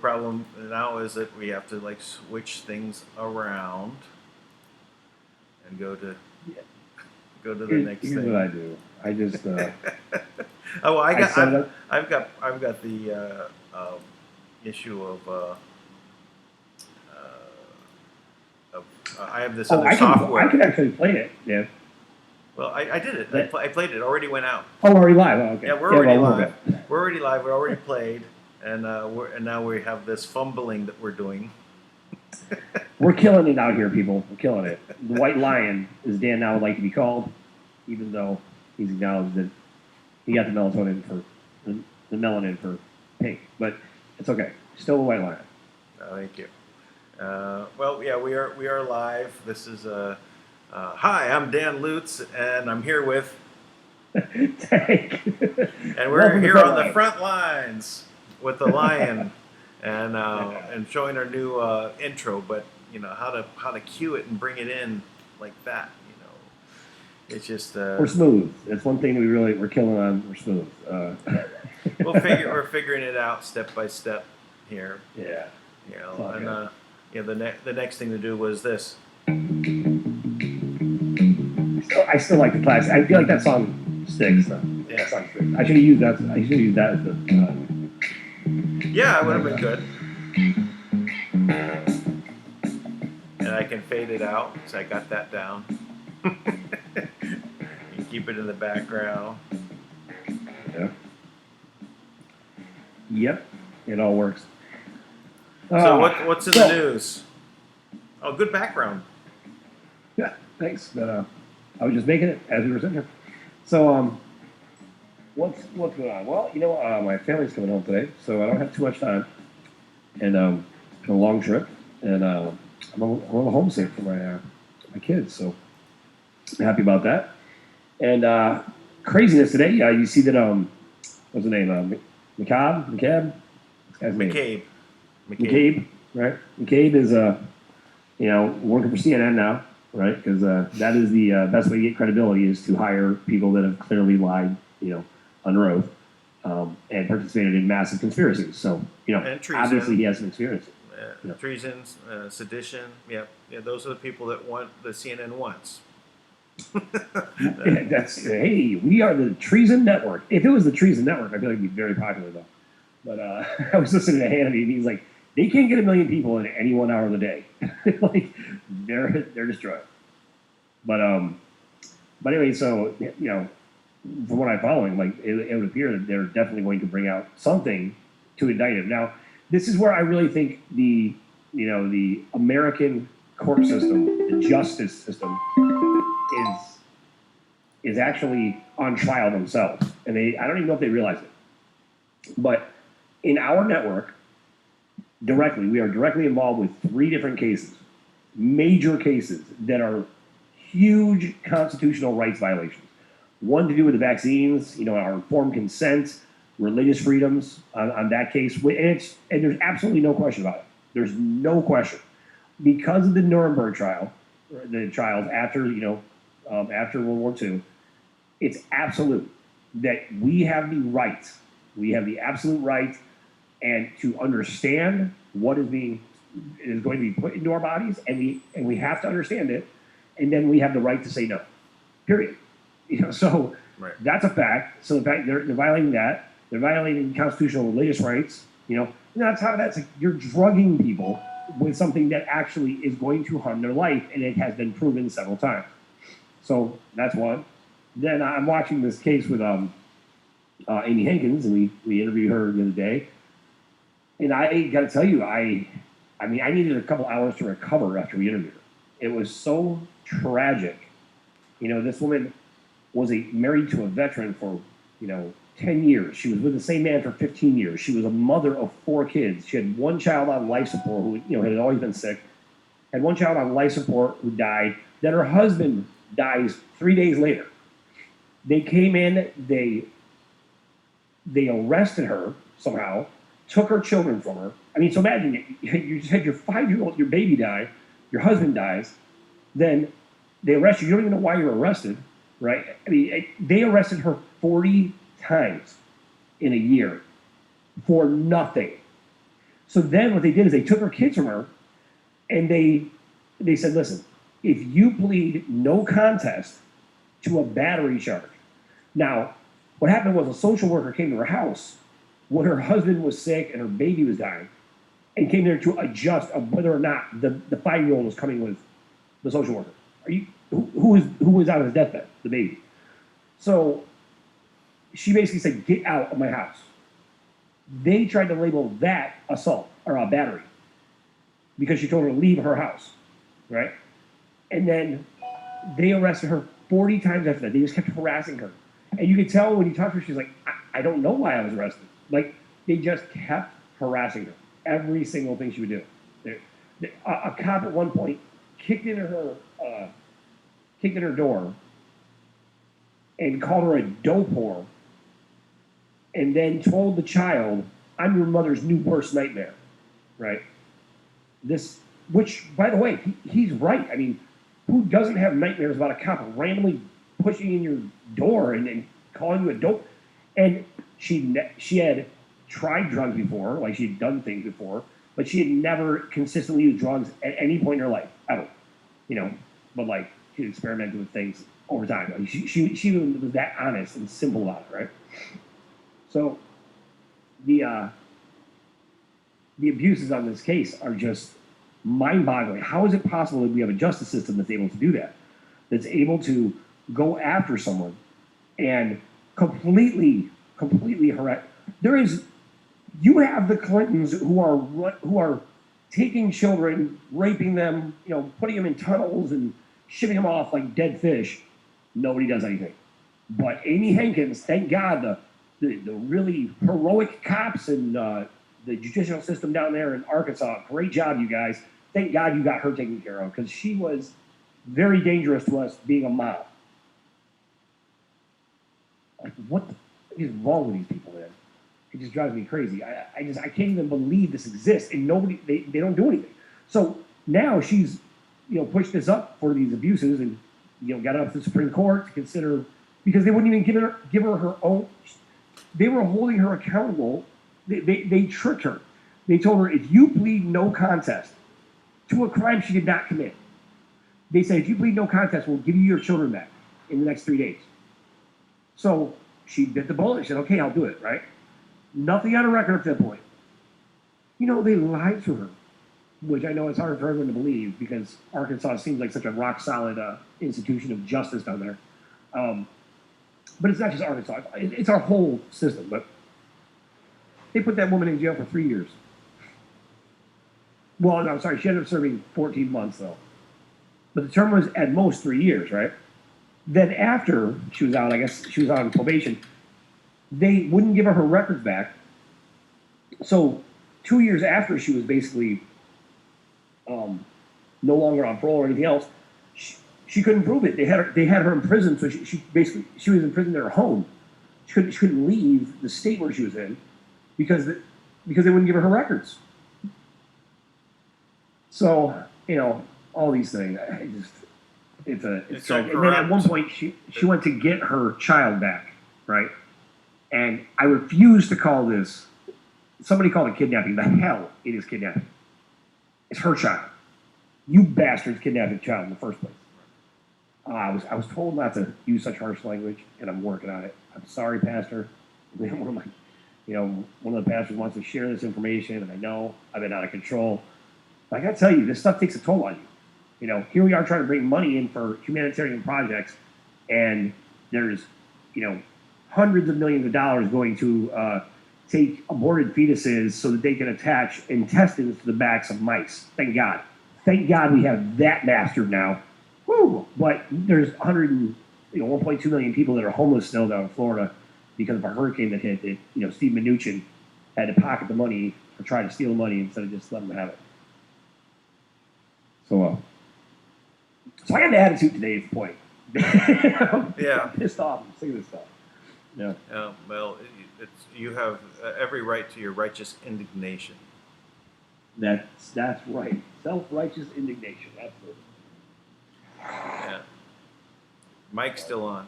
problem now is that we have to like switch things around and go to the next Here's thing. what I do. I just Oh, well, I I've got the issue I have this other software. I can actually play it. Yeah. Well, I did it. I played it. It already went out. Oh, already live. Oh, okay. Yeah, we're already well, live. We're already live. We already played, and now we have this fumbling that we're doing. We're killing it out here, people. We're killing it. The White Lion, as Dan now would like to be called, even though he's acknowledged that he got the melanin for pink, but it's okay. Still a White Lion. Oh, thank you. Well, yeah, we are live. This is hi, I'm Dan Lutz, and I'm here with Tank. And we're here on the front lines with the lion, and showing our new intro. But you know how to cue it and bring it in like that. You know, it's just we're smooth. That's one thing we're killing on. We're smooth. We're figuring it out step by step here. Yeah. You know, and the next thing to do was this. I still like the classic. I feel like that song sticks. So. Yeah, that song sticks. I should have used that. As the. Yeah, it would have been good. And I can fade it out, so I got that down. You keep it in the background. Yeah. Yep, it all works. So what's in the news? Oh, good background. Yeah, thanks. But I was just making it as we were sitting here. So what's going on? Well, you know, my family's coming home today, so I don't have too much time, and it's a long trip, and I'm a little homesick for my kids, so I'm happy about that. And craziness today. You see that what's the name? McCabe. This guy's name. McCabe, right? McCabe is working for CNN now, right? Because that is the best way to get credibility is to hire people that have clearly lied, under oath, and participated in massive conspiracies. So, and treason. Obviously he has some experience. Treason, sedition. Yeah, those are the people that the CNN wants. Hey, we are the Treason Network. If it was the Treason Network, I feel like it'd be very popular though. But I was listening to Hannity, and he's like, they can't get 1 million people in any 1 hour of the day. Like they're destroyed. But anyway, so from what I'm following, like it would appear that they're definitely going to bring out something to indict him. Now, this is where I really think the American court system, the justice system, is actually on trial themselves, and I don't even know if they realize it. But in our network, we are directly involved with 3 different cases, major cases that are huge constitutional rights violations. One to do with the vaccines, our informed consent, religious freedoms on that case, and there's absolutely no question about it. There's no question because of the Nuremberg trials after after World War II. It's absolute that we have the right, the absolute right, and to understand what is going to be put into our bodies, and we have to understand it, and then we have the right to say no. Period. So right. That's a fact. So the fact they're violating that, they're violating constitutional religious rights. You're drugging people with something that actually is going to harm their life, and it has been proven several times. So that's one. Then I'm watching this case with Amy Hankins, and we interviewed her the other day. And I got to tell you, I needed a couple hours to recover after we interviewed her. It was so tragic. This woman was married to a veteran for 10 years. She was with the same man for 15 years. She was a mother of 4 kids. She had 1 child on life support who had always been sick. Had 1 child on life support who died. Then her husband dies 3 days later. They came in, they arrested her somehow, took her children from her. So imagine you just had your 5-year-old, your baby die, your husband dies, then they arrest you. You don't even know why you're arrested, right? They arrested her 40 times in a year for nothing. So then what they did is they took her kids from her, and they said, listen, if you plead no contest to a battery charge. Now, what happened was a social worker came to her house when her husband was sick and her baby was dying, and came there to adjust of whether or not the 5-year-old was coming with the social worker. Who was on his deathbed? The baby. So she basically said, get out of my house. They tried to label that assault or a battery because she told her to leave her house, right? And then they arrested her 40 times after that. They just kept harassing her. And you could tell when you talk to her, she's like, I don't know why I was arrested. Like, they just kept harassing her. Every single thing she would do. A cop at one point kicked in her door and called her a dope whore, and then told the child, I'm your mother's new worst nightmare, right? Which, by the way, he's right. I mean, who doesn't have nightmares about a cop randomly pushing in your door and calling you a dope? And she had tried drugs before, like she'd done things before, but she had never consistently used drugs at any point in her life, ever. But like she experimented with things over time. Like she was that honest and simple about it, right? So the abuses on this case are just mind-boggling. How is it possible that we have a justice system that's able to do that? That's able to go after someone and completely harass. You have the Clintons who are taking children, raping them, putting them in tunnels and shipping them off like dead fish. Nobody does anything. But Amy Hankins, thank God, the really heroic cops and the judicial system down there in Arkansas, great job, you guys. Thank God you got her taken care of, because she was very dangerous to us being a mom. Like, what the fuck is wrong with these people, man? It just drives me crazy. I can't even believe this exists, and they don't do anything. So now she's, pushed this up for these abuses, and got it up to the Supreme Court to consider, because they wouldn't even give her her own. They were holding her accountable. They tricked her. They told her, if you plead no contest to a crime she did not commit, they said, if you plead no contest, we'll give you your children back in the next 3 days. So she bit the bullet. She said, okay, I'll do it, right? Nothing on her record up to that point. They lied to her, which I know it's hard for everyone to believe, because Arkansas seems like such a rock-solid institution of justice down there. But it's not just Arkansas. It's our whole system. But they put that woman in jail for 3 years. Well, no, I'm sorry. She ended up serving 14 months, though. But the term was at most 3 years, right? Then after she was out, I guess she was on probation, they wouldn't give her records back. So 2 years after she was basically no longer on parole or anything else, she couldn't prove it. They had her in prison, so she was in prison at her home. She couldn't leave the state where she was in because they wouldn't give her records. So all these things. It's so. And then at one point she went to get her child back, right? And I refuse to call this. Somebody called it kidnapping. The hell it is kidnapping. It's her child. You bastards kidnapped a child in the first place. I was told not to use such harsh language, and I'm working on it. I'm sorry, Pastor. One of the pastors wants to share this information, and I know I've been out of control. But I got to tell you, this stuff takes a toll on you. Here we are trying to bring money in for humanitarian projects, and there's, hundreds of millions of dollars going to take aborted fetuses so that they can attach intestines to the backs of mice. Thank God. Thank God we have that mastered now. Woo! But there's 1.2 million people that are homeless still down in Florida because of a hurricane that hit. Steve Mnuchin had to pocket the money or try to steal the money instead of just letting them have it. So I got an attitude today. Is the point. Yeah. I'm pissed off. I'm sick of this stuff. Yeah. Well, you have every right to your righteous indignation. That's right. Self-righteous indignation. Absolutely. Yeah. Mike's still on.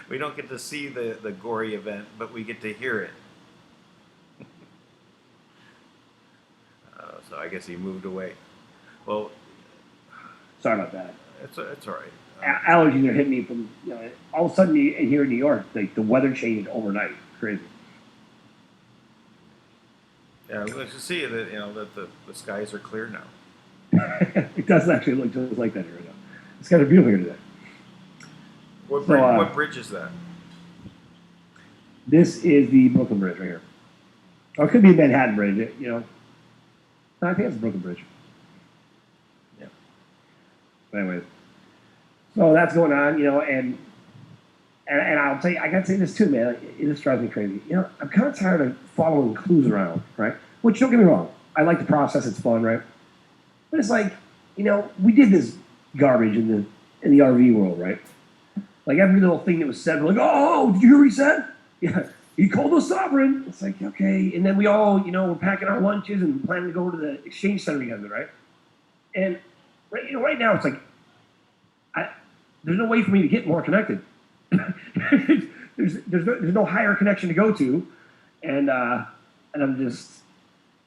We don't get to see the gory event, but we get to hear it. guess he moved away. Well, sorry about that. It's all right. Allergies are hitting me from all of a sudden here in New York. Like the weather changed overnight. Crazy. Yeah, let's just see that that the skies are clear now. It does actually look just like that here now. It's kind of beautiful here today. What bridge is that? This is the Brooklyn Bridge right here. Or it could be Manhattan Bridge. No, I think it's the Brooklyn Bridge. Yeah. But anyways, so that's going on, and I'll tell you, I gotta say this too, man. It just drives me crazy. I'm kind of tired of following clues around, right? Which, don't get me wrong, I like the process; it's fun, right? But it's like, we did this garbage in the RV world, right? Like every little thing that was said, we're like, oh, did you hear what he said? Yeah, he called us sovereign. It's like, okay, and then we all, we're packing our lunches and planning to go to the exchange center together, right? And right now, it's like, there's no way for me to get more connected. there's no higher connection to go to, and I'm just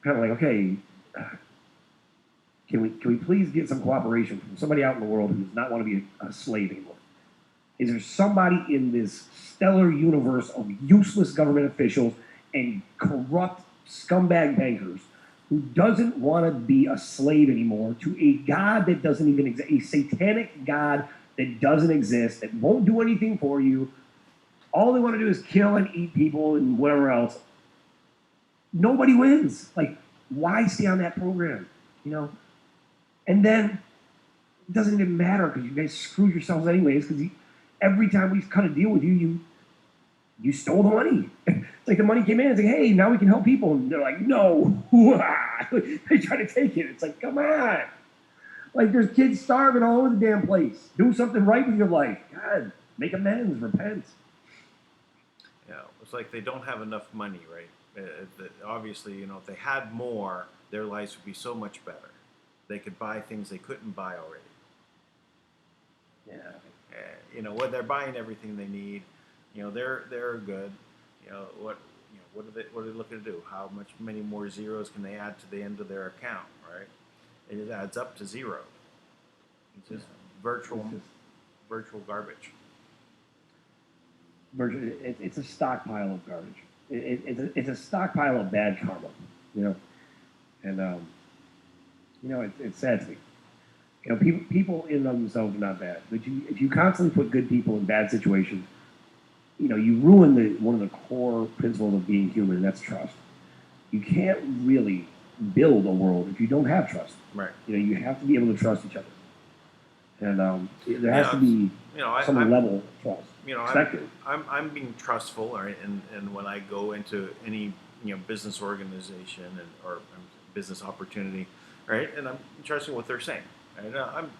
kind of like, okay, can we please get some cooperation from somebody out in the world who does not want to be a slave anymore? Is there somebody in this stellar universe of useless government officials and corrupt scumbag bankers who doesn't want to be a slave anymore to a god that doesn't even exist, a satanic god that doesn't exist, that won't do anything for you? All they want to do is kill and eat people and whatever else. Nobody wins. Like, why stay on that program? And then it doesn't even matter because you guys screwed yourselves anyways, because every time we cut a deal with you, you stole the money. It's like the money came in, it's like, hey, now we can help people. And they're like, no. They try to take it. It's like, come on. Like, there's kids starving all over the damn place. Do something right with your life. God, make amends, repent. Yeah, it's like they don't have enough money, right? Obviously, if they had more, their lives would be so much better. They could buy things they couldn't buy already. Yeah. When they're buying everything they need, they're good. What are they looking to do? How many more zeros can they add to the end of their account, right? It adds up to zero. It's just virtual garbage. It's a stockpile of garbage. It's a stockpile of bad karma, and it's sad to me. People in and of themselves are not bad, but if you constantly put good people in bad situations, you ruin one of the core principles of being human, and that's trust. You can't really build a world if you don't have trust. Right. You have to be able to trust each other, and there has to be some level of trust. I'm being trustful, right? And when I go into any business organization or business opportunity, right, and I'm trusting what they're saying. And I'm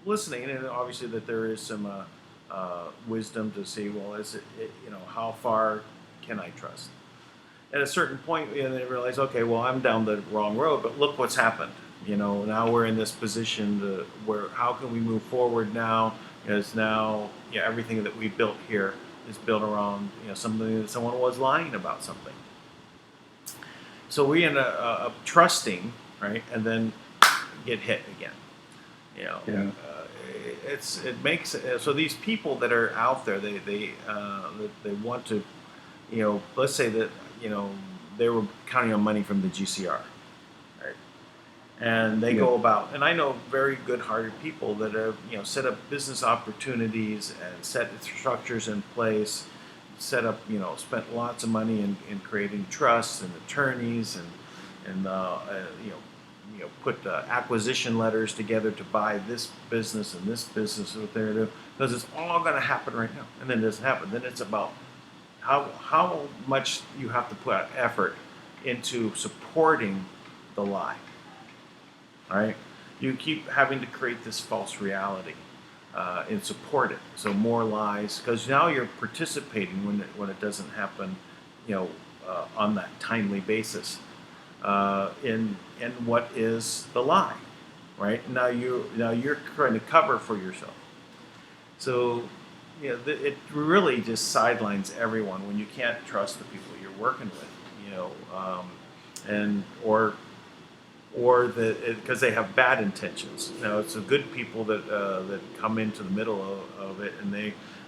listening, and obviously that there is some wisdom to see, well, is it how far can I trust? At a certain point, they realize, okay, well, I'm down the wrong road, but look what's happened. Now we're in this position where how can we move forward now? Because now, everything that we built here is built around something that someone was lying about something. So we end up trusting, right, and then get hit again. It makes so these people that are out there, they want to, let's say that they were counting on money from the GCR, right? And they go about, and I know very good-hearted people that have set up business opportunities and set structures in place, set up spent lots of money in creating trusts and attorneys and put acquisition letters together to buy this business and this business what they're doing, because it's all going to happen right now, and then it doesn't happen. Then it's about how much you have to put effort into supporting the lie. All right, you keep having to create this false reality and support it. So more lies, because now you're participating when it doesn't happen, on that timely basis. In what is the lie, right? Now you're trying to cover for yourself. So it really just sidelines everyone when you can't trust the people you're working with, or because they have bad intentions. Now it's the good people that come into the middle of it, and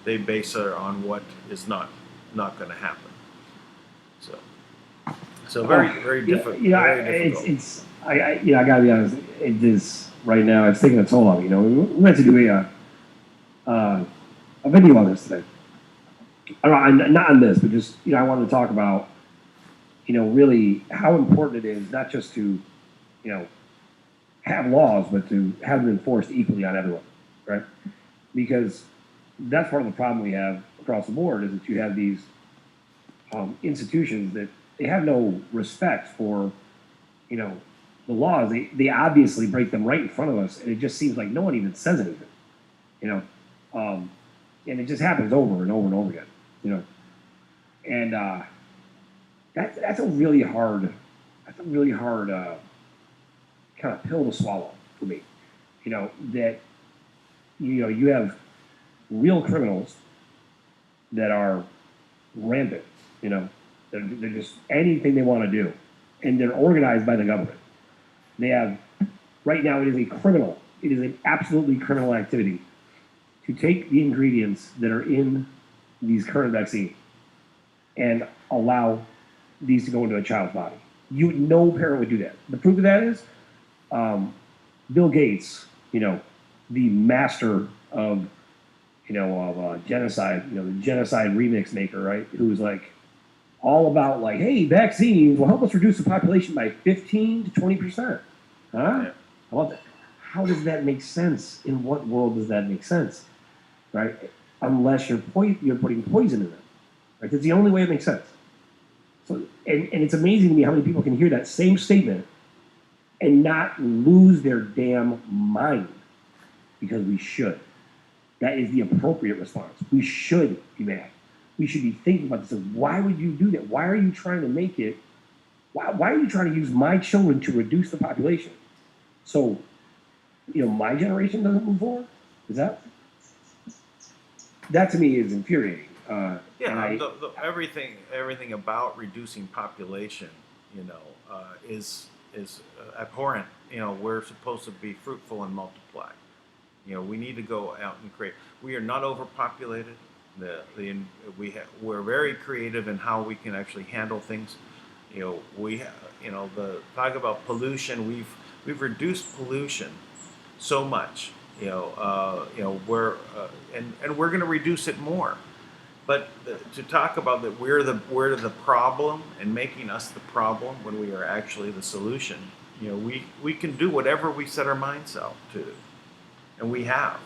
they base it on what is not going to happen. So very difficult. Yeah, very difficult. I gotta be honest. It is right now. It's taking a toll on me. We went to do a video on this today. Not on this, but just I wanted to talk about really how important it is not just to have laws, but to have them enforced equally on everyone, right? Because that's part of the problem we have across the board is that you have these institutions that they have no respect for, the laws. They obviously break them right in front of us, and it just seems like no one even says anything, and it just happens over and over and over again, and that's a really hard kind of pill to swallow for me, that you have real criminals that are rampant, they're just anything they want to do, and they're organized by the government. They have right now it is an absolutely criminal activity to take the ingredients that are in these current vaccines and allow these to go into a child's body. No parent would do that. The proof of that is Bill Gates, the master of genocide, the genocide remix maker, right? Who's like all about like, hey, vaccines will help us reduce the population by 15 to 20%. Huh? Yeah. How about that? How does that make sense? In what world does that make sense? Right? Unless you're putting poison in them. Right? That's the only way it makes sense. So, and it's amazing to me how many people can hear that same statement and not lose their damn mind, because we should. That is the appropriate response. We should be mad. We should be thinking about this. Why would you do that? Why are you trying to make it? Why are you trying to use my children to reduce the population? So, my generation doesn't move forward? Is that to me is infuriating. Everything about reducing population, is abhorrent. We're supposed to be fruitful and multiply. We need to go out and create. We are not overpopulated. We're very creative in how we can actually handle things. Talk about pollution. We've reduced pollution so much. We're going to reduce it more. But to talk about that we're the problem and making us the problem when we are actually the solution. We can do whatever we set our minds out to do, and we have.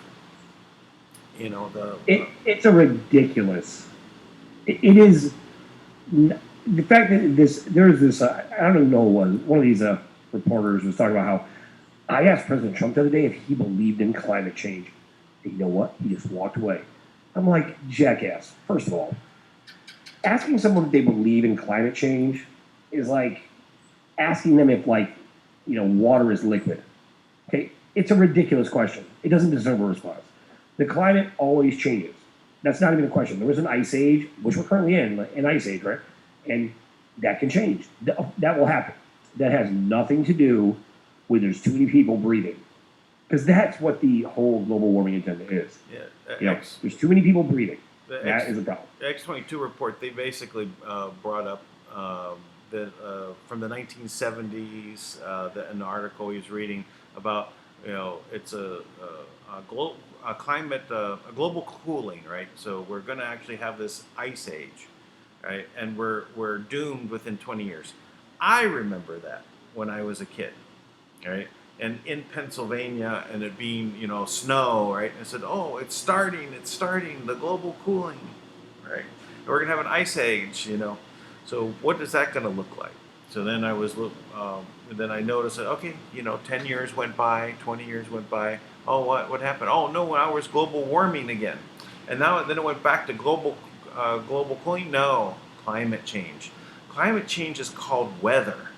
It's a ridiculous. It is the fact that there's this. I don't even know who it was. One of these reporters was talking about how I asked President Trump the other day if he believed in climate change. And you know what? He just walked away. I'm like, jackass. First of all, asking someone if they believe in climate change is like asking them if water is liquid. Okay, it's a ridiculous question. It doesn't deserve a response. The climate always changes. That's not even a question. There was an ice age, which we're currently in, an ice age, right? And that can change. That will happen. That has nothing to do with there's too many people breathing. Because that's what the whole global warming agenda is. Yeah. There's too many people breathing. That is a problem. The X-22 report, they basically brought up that from the 1970s, an article he was reading about, it's a global cooling, right? So we're going to actually have this ice age, right? And we're doomed within 20 years. I remember that when I was a kid, right? And in Pennsylvania, and it being, snow, right? And I said, oh, it's starting, the global cooling, right? And we're going to have an ice age, So what is that going to look like? So then then I noticed that, okay, 10 years went by, 20 years went by. Oh, what happened? Oh, no, now it's global warming again. And then it went back to global cooling. No, climate change. Climate change is called weather.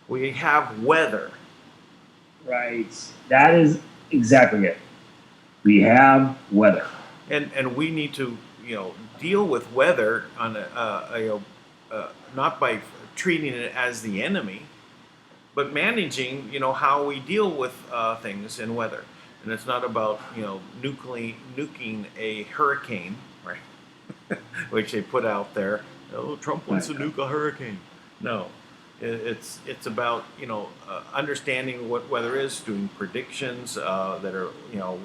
We have weather. Right. That is exactly it. We have weather. And we need to, deal with weather on not by treating it as the enemy, but managing, how we deal with things in weather. And it's not about, nuking a hurricane, right? Which they put out there. Oh, Trump wants to nuke a hurricane. No, it's about understanding what weather is, doing predictions that are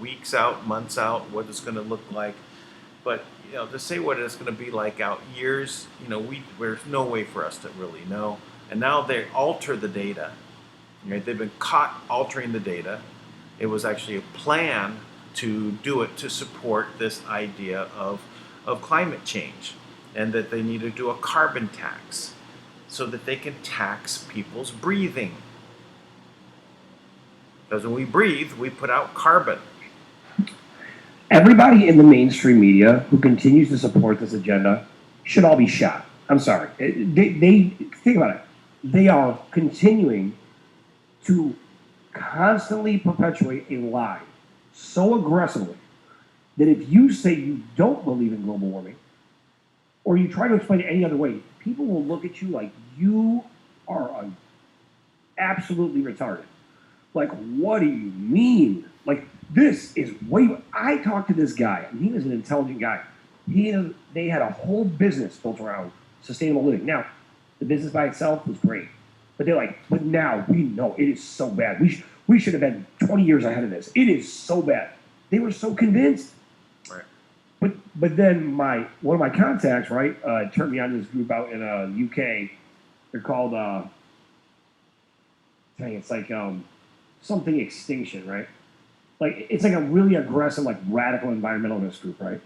weeks out, months out, what it's going to look like. But to say what it's going to be like out years, there's no way for us to really know. And now they alter the data. Right? They've been caught altering the data. It was actually a plan to do it to support this idea of climate change, and that they need to do a carbon tax so that they can tax people's breathing. Because when we breathe, we put out carbon. Everybody in the mainstream media who continues to support this agenda should all be shot. I'm sorry. They think about it. They are continuing to constantly perpetuate a lie so aggressively that if you say you don't believe in global warming, or you try to explain it any other way, people will look at you like you are absolutely retarded. Like, what do you mean? Like, this is way. I talked to this guy, and he was an intelligent guy. They had a whole business built around sustainable living. Now, the business by itself was great, but they're like, but now we know it is so bad. We should have been 20 years ahead of this. It is so bad. They were so convinced. Right. But then one of my contacts, right, turned me on to this group out in UK. They're called it's like something extinction, right? Like, it's like a really aggressive, like, radical environmentalist group, right?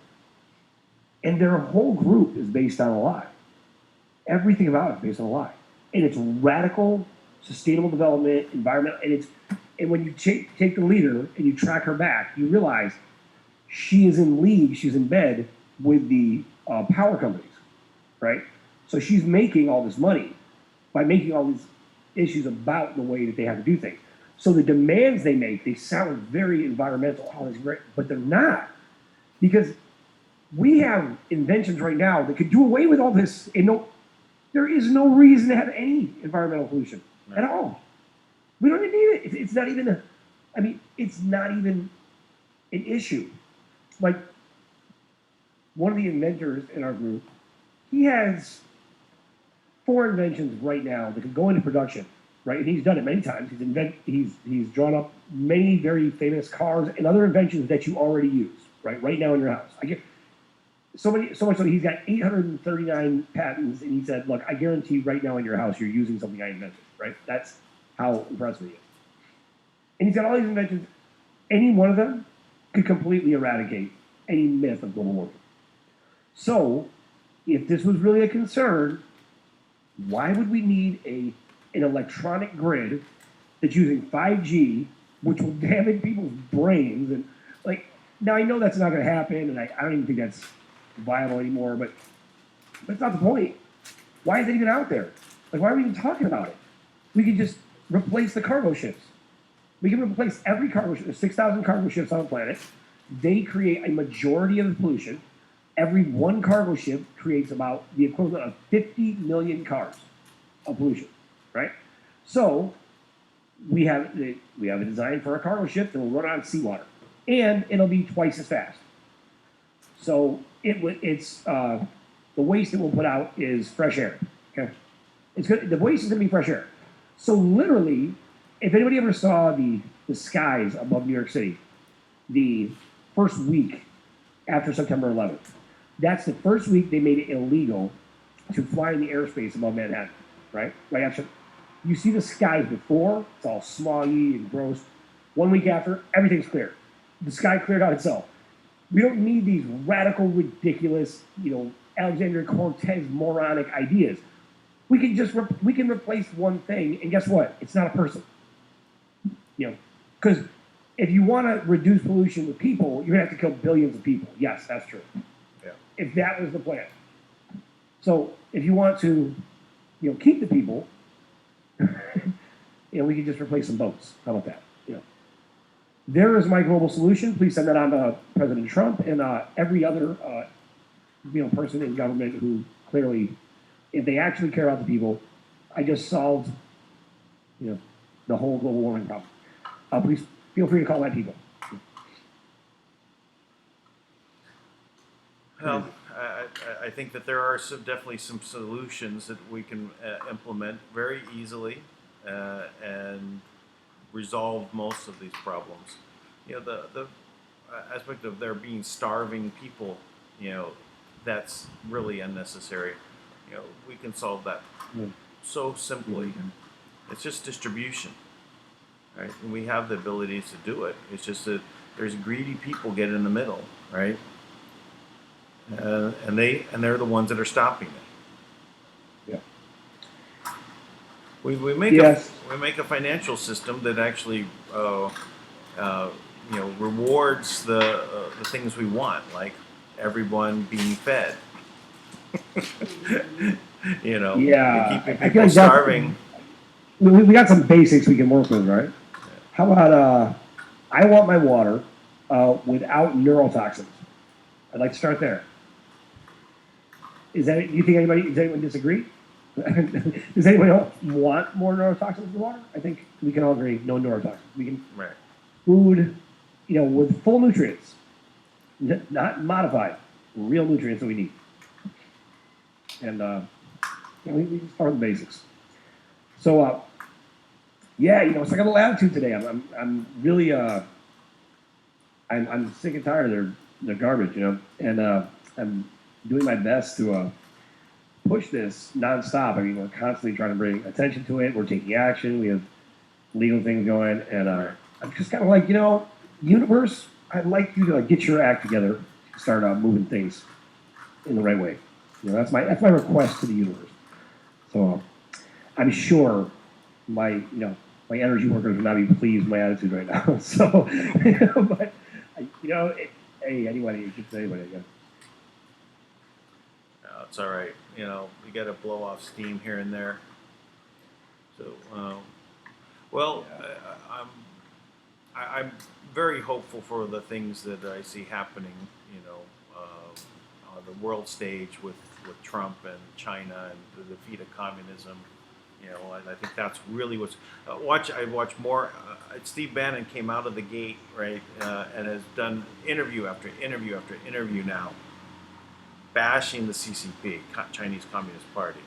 And their whole group is based on a lie. Everything about it is based on a lie. And it's radical, sustainable development, environmental, and when you take the leader and you track her back, you realize she is in league, she's in bed with the power companies, right? So she's making all this money by making all these issues about the way that they have to do things. So the demands they make, they sound very environmental, all this great, but they're not. Because we have inventions right now that could do away with all this, and there is no reason to have any environmental pollution at all. We don't even need it. It's not even it's not even an issue. Like, one of the inventors in our group, he has 4 inventions right now that could go into production, right? And he's done it many times. He's drawn up many very famous cars and other inventions that you already use, right now in your house. So much so he's got 839 patents, and he said, look, I guarantee right now in your house you're using something I invented, right? That's how impressive he is. And he's got all these inventions. Any one of them could completely eradicate any myth of global warming. So, if this was really a concern, why would we need an electronic grid that's using 5G, which will damage people's brains? And, like, now I know that's not going to happen, and I don't even think that's viable anymore, but that's not the point. Why is it even out there? Like, why are we even talking about it? We could just replace the cargo ships. We can replace every cargo ship. There's 6,000 cargo ships on the planet. They create a majority of the pollution. Every one cargo ship creates about the equivalent of 50 million cars of pollution, right? So we have a design for a cargo ship that will run on seawater, and it'll be twice as fast. So it's the waste it will put out is fresh air. Okay, the waste is going to be fresh air. So literally, if anybody ever saw the skies above New York City, the first week after September 11th, that's the first week they made it illegal to fly in the airspace above Manhattan, right? Right after, you see the skies before, it's all smoggy and gross. 1 week after, everything's clear. The sky cleared out itself. We don't need these radical, ridiculous, Alexander Cortez moronic ideas. We can we can replace one thing, and guess what? It's not a person. Because if you want to reduce pollution with people, you're gonna have to kill billions of people. Yes, that's true. Yeah. If that was the plan. So if you want to, keep the people, we can just replace some boats. How about that? There is my global solution. Please send that on to President Trump and every other person in government who clearly, if they actually care about the people, I just solved the whole global warming problem. Please feel free to call my people. Well, I think that there are definitely some solutions that we can implement very easily and resolve most of these problems. The aspect of there being starving people, that's really unnecessary. We can solve that so simply. It's just distribution, right? And we have the abilities to do it. It's just that there's greedy people get in the middle, right? And they're the ones that are stopping it. Yeah. We make a financial system that actually rewards the things we want, like everyone being fed. Yeah. Keeping people starving. We got some basics we can work with, right? How about I want my water without neurotoxins. I'd like to start there. Does anyone disagree? Does anyone else want more neurotoxins in the water? I think we can all agree no neurotoxins. We can food, with full nutrients, not modified, real nutrients that we need. And we start with the basics. So it's like I'm a latitude today. I'm really I'm sick and tired of their garbage, and I'm doing my best to push this nonstop. I mean, we're constantly trying to bring attention to it. We're taking action. We have legal things going, and I'm just kind of like, universe, I'd like you to get your act together, start moving things in the right way. That's my request to the universe. So I'm sure my energy workers will not be pleased with my attitude right now. So, but hey, anybody, you can say anybody, I guess. It's all right. We got to blow off steam here and there. So, I'm very hopeful for the things that I see happening. On the world stage with Trump and China and the defeat of communism. I think that's really what's. I watch more. Steve Bannon came out of the gate, right, and has done interview after interview after interview now, bashing the CCP, Chinese Communist Party,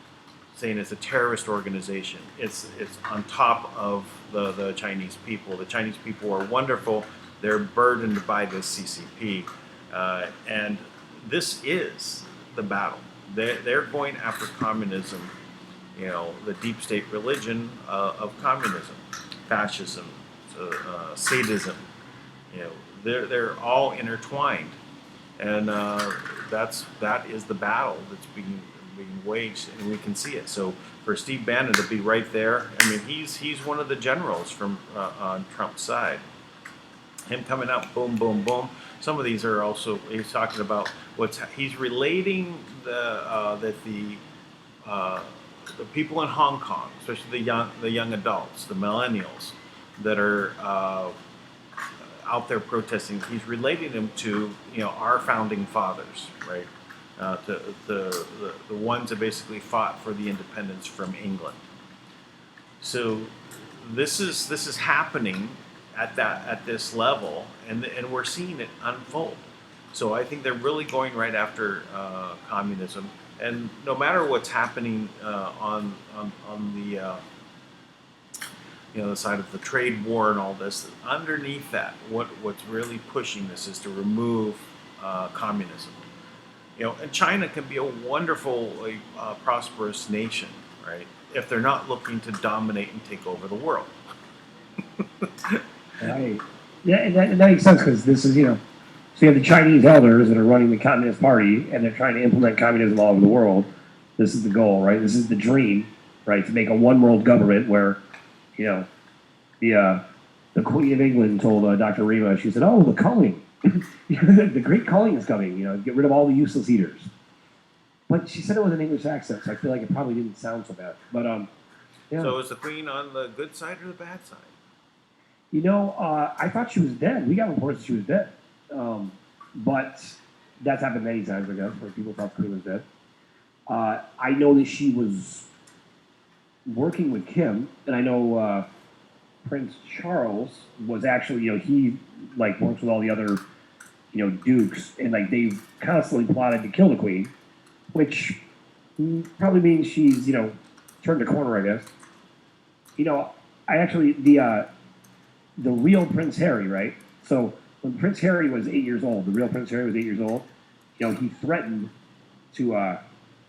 saying it's a terrorist organization. It's on top of the Chinese people. The Chinese people are wonderful. They're burdened by this CCP, and this is the battle. They're going after communism. The deep state religion of communism, fascism, sadism. They're all intertwined, and that is the battle that's being waged, and we can see it. So for Steve Bannon to be right there, I mean, he's one of the generals from on Trump's side. Him coming out, boom, boom, boom. Some of these are also, he's talking about he's relating that the people in Hong Kong, especially the young adults, the millennials that are out there protesting, he's relating them to our founding fathers, right? The ones that basically fought for the independence from England. So this is happening at this level, and we're seeing it unfold. So I think they're really going right after communism. And no matter what's happening on the the side of the trade war and all this, underneath that, what's really pushing this is to remove communism. And China can be a wonderfully prosperous nation, right? If they're not looking to dominate and take over the world. Right. Yeah, and that makes sense because this is So you have the Chinese elders that are running the Communist Party, and they're trying to implement communism all over the world. This is the goal, right? This is the dream, right? To make a one-world government where, the Queen of England told Dr. Rima, she said, "Oh, the culling, the great culling is coming. Get rid of all the useless eaters." But she said it with an English accent, so I feel like it probably didn't sound so bad. But So is the Queen on the good side or the bad side? I thought she was dead. We got reports that she was dead. But that's happened many times, I guess, where people thought the Queen was dead. I know that she was working with Kim, and I know Prince Charles was actually, he like works with all the other, dukes, and like they constantly plotted to kill the queen, which probably means she's, turned a corner, I guess. I actually the real Prince Harry, right? So when Prince Harry was 8 years old, the real Prince Harry was 8 years old. He threatened to, I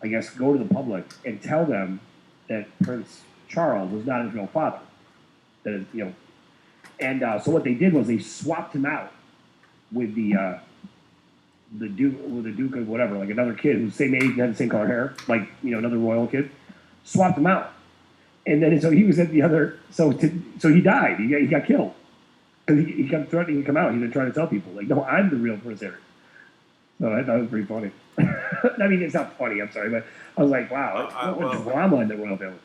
guess, go to the public and tell them that Prince Charles was not his real father. That is, and so what they did was they swapped him out with the Duke of whatever, like another kid who's the same age and had the same color hair, like another royal kid. Swapped him out, and then so he was at the other. So he died. He got killed because he kept threatening to come out. He was trying to tell people like, no, I'm the real Prince Harry. So I thought it was pretty funny. I mean, it's not funny. I'm sorry, but I was like, wow, what drama in the royal family.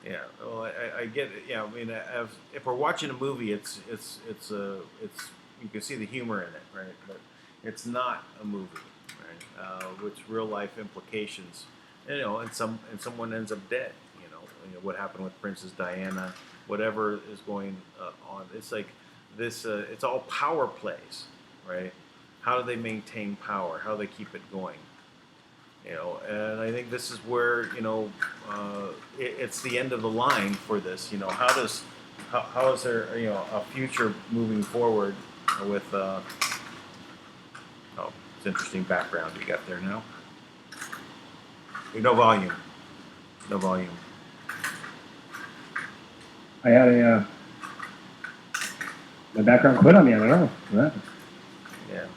Yeah, well, I get it. Yeah, I mean, if we're watching a movie, it's you can see the humor in it, right? But it's not a movie, right? With real life implications, and someone ends up dead. What happened with Princess Diana, whatever is going on. It's like this. It's all power plays, right? How do they maintain power? How do they keep it going? And I think this is where it's the end of the line for this. How is there a future moving forward with it's interesting background you got there now. No volume. I had my background quit on me. I don't know what happened. Yeah.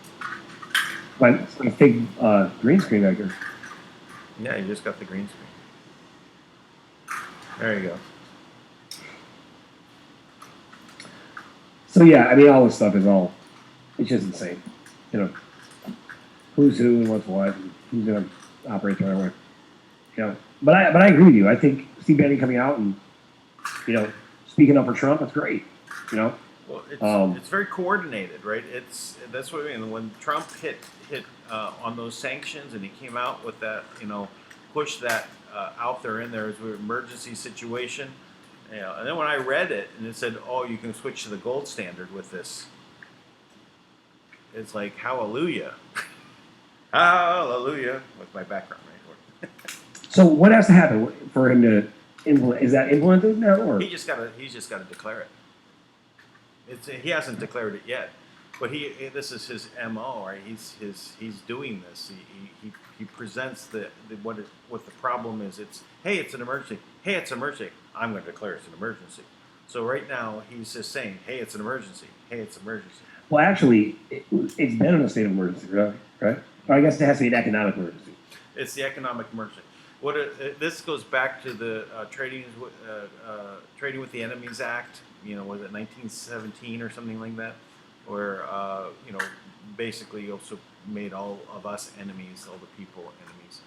My big green screen back here. Yeah, you just got the green screen. There you go. So yeah, I mean, all this stuff is it's just insane. Who's who and what's what, and who's gonna operate the right way. But I agree with you. I think Steve Bannon coming out and speaking up for Trump, that's great. Well, it's very coordinated, right? That's what I mean. When Trump hit on those sanctions, and he came out with that, push that out there in there as an emergency situation, and then when I read it and it said, "Oh, you can switch to the gold standard with this," it's like hallelujah, hallelujah, with my background right here. So what has to happen for him to implement? Is that implemented now, or he's just got to declare it. He hasn't declared it yet, but this is his MO, right? He's doing this. He presents what the problem is. It's an emergency. Hey, it's an emergency. I'm going to declare it's an emergency. So right now he's just saying, hey, it's an emergency. Hey, it's an emergency. Well, actually, it's been in a state of emergency, right? Or I guess it has to be an economic emergency. It's the economic emergency. This goes back to the Trading with the Enemies Act. Was it 1917 or something like that, where basically also made all of us enemies, all the people enemies,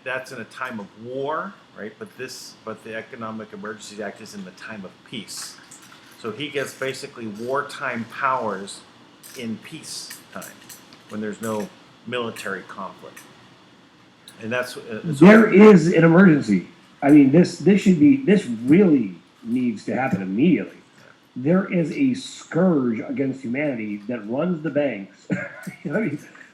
that's in a time of war, right? But the Economic Emergency Act is in the time of peace. So he gets basically wartime powers in peace time, when there's no military conflict, and that's there is an emergency. I mean, this really needs to happen immediately. There is a scourge against humanity that runs the banks,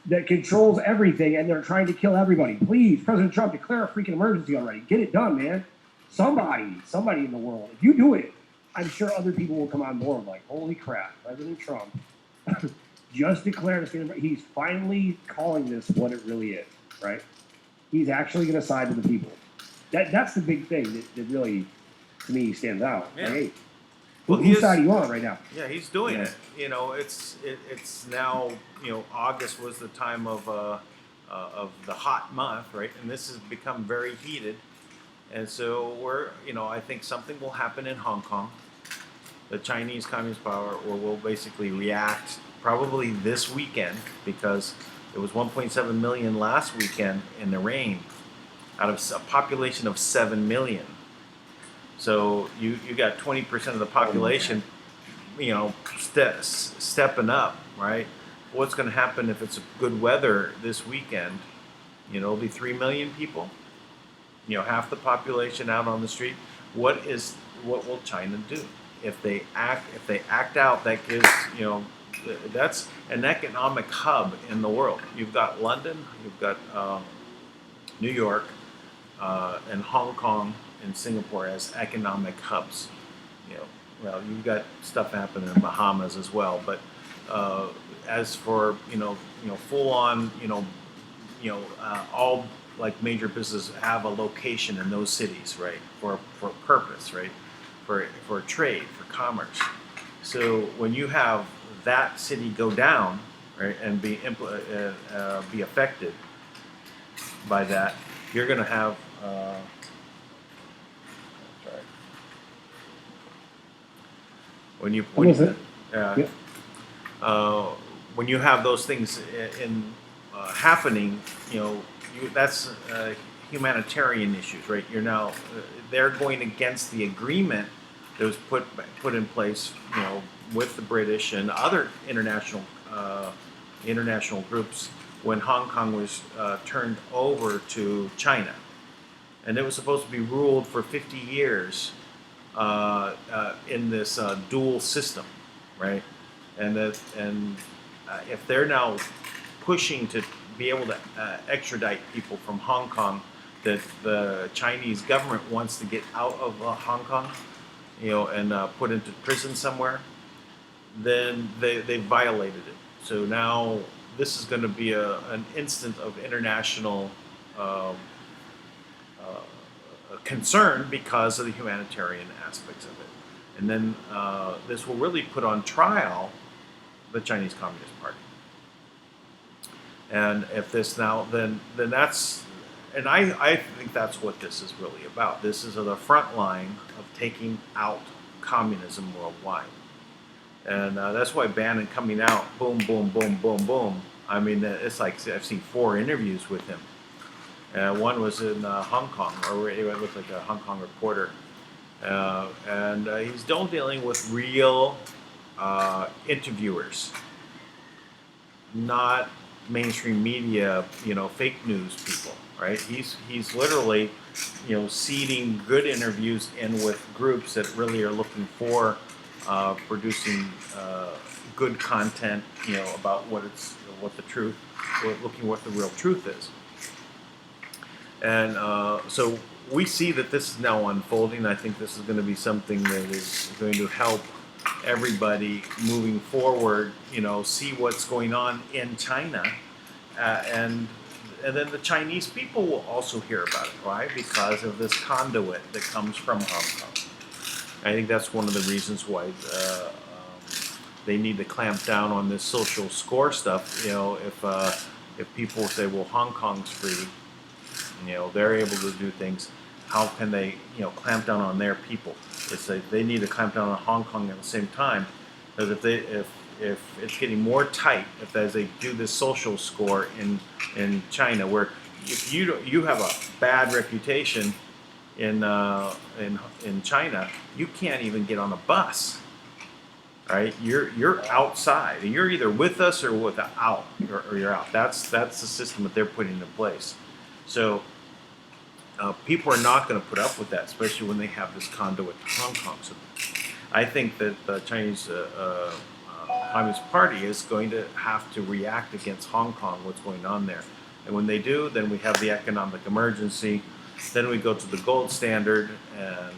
that controls everything, and they're trying to kill everybody. Please, President Trump, declare a freaking emergency already. Get it done, man. Somebody in the world. If you do it, I'm sure other people will come on board. Like, holy crap, President Trump just declared a state of emergency. He's finally calling this what it really is, right? He's actually going to side with the people. That's the big thing that really, to me, stands out. Yeah. Like, hey, whose side are you on right now? Yeah, he's doing it. It's now. August was the time of the hot month, right? And this has become very heated, and so I think something will happen in Hong Kong. The Chinese Communist Power will basically react probably this weekend, because it was 1.7 million last weekend in the rain, out of a population of 7 million. So you got 20% of the population, stepping up, right? What's going to happen if it's good weather this weekend? It'll be 3 million people. half the population out on the street. What will China do if they act out? That gives that's an economic hub in the world. You've got London, you've got New York, and Hong Kong and Singapore as economic hubs. Well, you've got stuff happening in Bahamas as well, but as for full on all like major businesses have a location in those cities, right, for a purpose, right, for trade, for commerce. So when you have that city go down, right, and be affected by that, you're going to have when you when you have those things in happening, that's humanitarian issues, right? You're now they're going against the agreement that was put in place, with the British and other international groups when Hong Kong was turned over to China, and it was supposed to be ruled for 50 years in this dual system, right? And if they're now pushing to be able to extradite people from Hong Kong that the Chinese government wants to get out of Hong Kong, and put into prison somewhere, then they violated it. So now this is going to be an instance of international concern because of the humanitarian aspects of it. And then this will really put on trial the Chinese Communist Party. And if this now, then that's, and I think that's what this is really about. This is the front line of taking out communism worldwide. And that's why Bannon coming out, boom, boom, boom, boom, boom. I mean, it's like I've seen 4 interviews with him. One was in Hong Kong, or it looked like a Hong Kong reporter. And he's still dealing with real interviewers, not mainstream media, fake news people, right? He's literally, seeding good interviews in with groups that really are looking for producing good content, about what the real truth is. And so we see that this is now unfolding. I think this is going to be something that is going to help everybody moving forward, see what's going on in China, and then the Chinese people will also hear about it, right? Because of this conduit that comes from Hong Kong. I think that's one of the reasons why they need to clamp down on this social score stuff. If people say, well, Hong Kong's free, they're able to do things. How can they, clamp down on their people? It's like they need to clamp down on Hong Kong at the same time, because if it's getting more tight, as they do this social score in China, where if you have a bad reputation in China, you can't even get on a bus. Right? You're outside, and you're either with us or without, or you're out. That's the system that they're putting in place. So people are not going to put up with that, especially when they have this conduit to Hong Kong. So I think that the Chinese Communist Party is going to have to react against Hong Kong, what's going on there. And when they do, then we have the economic emergency. Then we go to the gold standard, and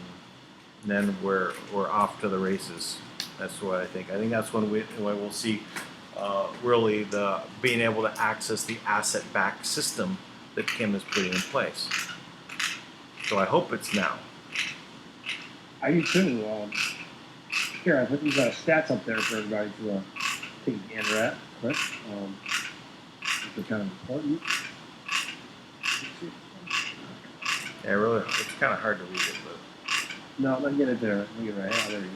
then we're off to the races. That's what I think. I think that's when we'll see really the being able to access the asset-backed system that Kim is putting in place. So I hope it's now. I do too. Here, I put these stats up there for everybody to take a gander at. Quick. They're kind of important. Yeah, really, it's kind of hard to read it, but no, let me get it there. Let me get it right. Oh, there it is.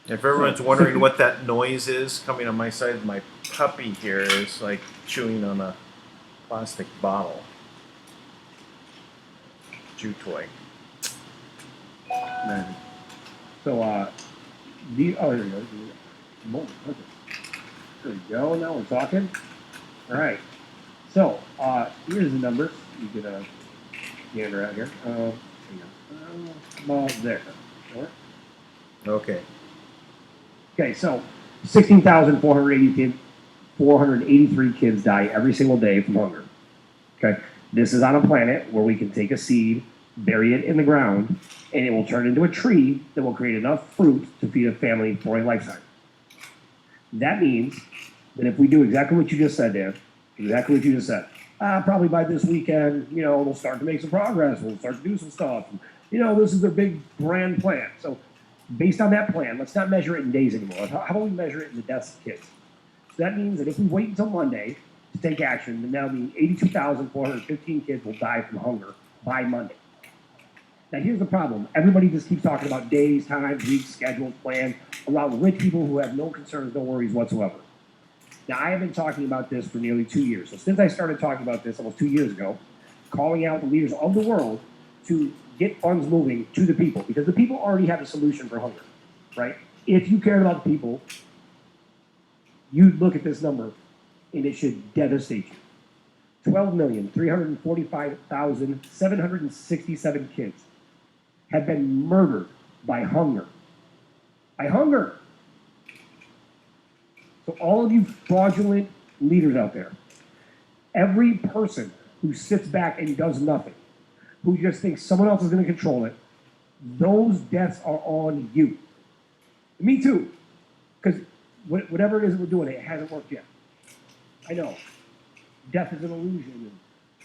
if everyone's wondering what that noise is coming on my side, my puppy here is like chewing on a plastic bottle. Chew toy. So, here we go. There we go. Now we're talking. All right. So here's the numbers. You can gander out here. About there. Sure. Okay. Okay, so 16,483 kids die every single day from hunger. Okay, this is on a planet where we can take a seed, bury it in the ground, and it will turn into a tree that will create enough fruit to feed a family for a lifetime. That means that if we do exactly what you just said, Dan, exactly what you just said, probably by this weekend, we'll start to make some progress. We'll start to do some stuff. This is their big grand plan. So based on that plan, let's not measure it in days anymore. How about we measure it in the deaths of kids? So that means that if we wait until Monday to take action, then that'll mean 82,415 kids will die from hunger by Monday. Now, here's the problem. Everybody just keeps talking about days, times, weeks, schedules, plans around rich people who have no concerns, no worries whatsoever. Now, I have been talking about this for nearly 2 years. So since I started talking about this almost 2 years ago, calling out the leaders of the world to get funds moving to the people, because the people already have a solution for hunger, right? If you cared about the people, you'd look at this number and it should devastate you. 12,345,767 kids have been murdered by hunger. By hunger. So all of you fraudulent leaders out there, every person who sits back and does nothing, who just thinks someone else is going to control it, those deaths are on you. Me too. Because whatever it is that we're doing, it hasn't worked yet. I know. Death is an illusion. And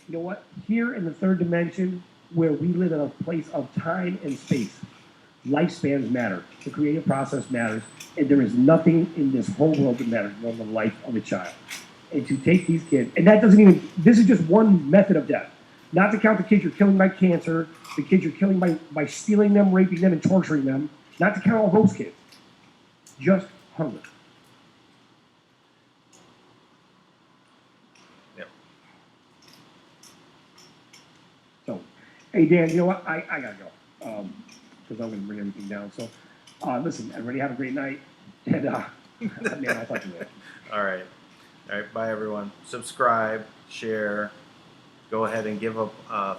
you know what? Here in the third dimension, where we live in a place of time and space, lifespans matter. The creative process matters. And there is nothing in this whole world that matters more than the life of a child. And to take these kids, and that doesn't even, this is just one method of death. Not to count the kids you're killing by cancer, the kids you're killing by stealing them, raping them, and torturing them. Not to count all those kids. Just hunger. Yep. So, hey, Dan, you know what? I got to go. Because I'm going to bring everything down. So, listen, everybody have a great night. And, man, I'll talk to you later. All right. Bye, everyone. Subscribe, share. Go ahead and give a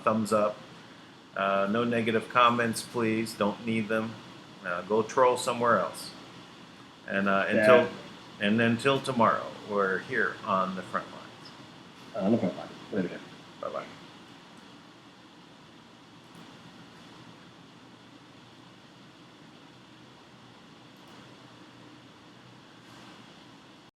thumbs up. No negative comments, please. Don't need them. Go troll somewhere else. And until tomorrow, we're here on the front lines. On the front lines. Later.